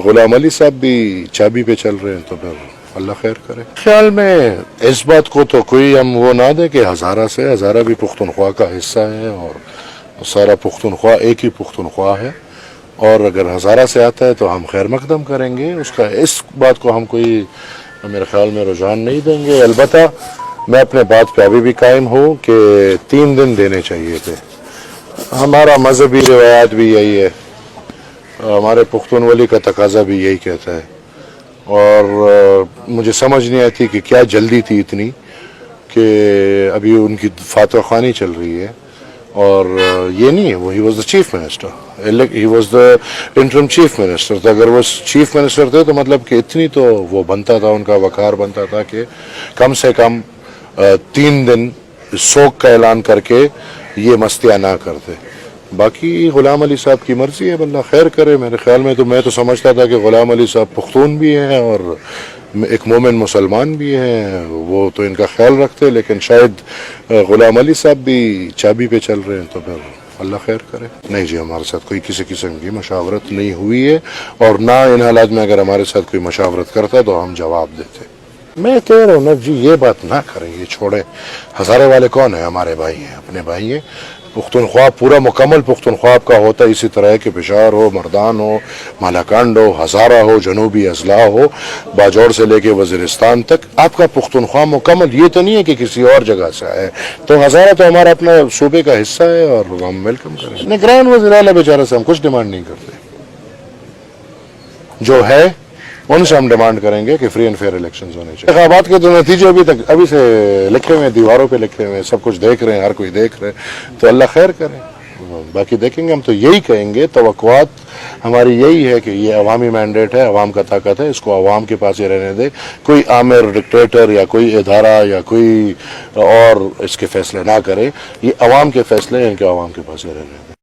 غلام علی صاحب بھی چابی پہ چل رہے ہیں تو پھر اللہ خیر کرے. خیال میں اس بات کو تو کوئی ہم وہ نہ دے کہ ہزارہ سے، ہزارہ بھی پختونخوا کا حصہ ہے اور سارا پختونخوا ایک ہی پختونخوا ہے، اور اگر ہزارہ سے آتا ہے تو ہم خیر مقدم کریں گے. اس بات کو ہم کوئی میرے خیال میں رجحان نہیں دیں گے. البتہ میں اپنے بات پہ ابھی بھی قائم ہوں کہ 3 دن دینے چاہیے تھے. ہمارا مذہبی روایات بھی یہی ہے، ہمارے پختونولی کا تقاضا بھی یہی کہتا ہے، اور مجھے سمجھ نہیں آتی کہ کیا جلدی تھی اتنی کہ ابھی ان کی فاتح خوانی چل رہی ہے. اور یہ نہیں ہے، وہ he was the chief minister, he was the interim chief minister. تو اگر وہ چیف منسٹر تھے تو مطلب کہ اتنی تو وہ بنتا تھا، ان کا وقار بنتا تھا کہ کم سے کم 3 دن سوگ کا اعلان کر کے یہ مستیاں نہ کرتے. باقی غلام علی صاحب کی مرضی ہے، اللہ خیر کرے. میرے خیال میں تو میں تو سمجھتا تھا کہ غلام علی صاحب پختون بھی ہیں اور ایک مومن مسلمان بھی ہیں، وہ تو ان کا خیال رکھتے، لیکن شاید غلام علی صاحب بھی چابی پہ چل رہے ہیں تو پھر اللہ خیر کرے. نہیں جی، ہمارے ساتھ کوئی کسی قسم کی مشاورت نہیں ہوئی ہے، اور نہ ان حالات میں اگر ہمارے ساتھ کوئی مشاورت کرتا تو ہم جواب دیتے. میں کہہ رہا ہوں نا جی، یہ بات نہ کریں، یہ چھوڑیں. ہزارے والے کون ہیں؟ ہمارے بھائی ہیں، اپنے بھائی ہیں. پختونخوا پورا مکمل پختونخوا آپ کا ہوتا ہے اسی طرح ہے کہ پشاور ہو، مردان ہو، مالاکنڈ ہو، ہزارہ ہو، جنوبی اضلاع ہو، باجوڑ سے لے کے وزیرستان تک آپ کا پختونخوا مکمل. یہ تو نہیں ہے کہ کسی اور جگہ سے آئے. تو ہزارہ تو ہمارا اپنا صوبے کا حصہ ہے اور ہم ویلکم کریں. نگران وزیر اعلیٰ بیچارے سے ہم کچھ ڈیمانڈ نہیں کرتے، جو ہے ان سے ہم ڈیمانڈ کریں گے کہ فری اینڈ فیئر الیکشنز ہونے چاہیے. انتخابات کے تو نتیجے ابھی سے لکھے ہوئے ہیں، دیواروں پہ لکھے ہوئے ہیں، سب کچھ دیکھ رہے ہیں، ہر کوئی دیکھ رہے ہیں. تو اللہ خیر کرے. باقی دیکھیں گے. ہم تو یہی کہیں گے، توقعات ہماری یہی ہے کہ یہ عوامی مینڈیٹ ہے، عوام کا طاقت ہے، اس کو عوام کے پاس ہی رہنے دے. کوئی آمر ڈکٹیٹر یا کوئی ادارہ یا کوئی اور اس کے فیصلے نہ کرے. یہ عوام کے فیصلے ہیں، ان کے عوام کے پاس ہی رہنے دے.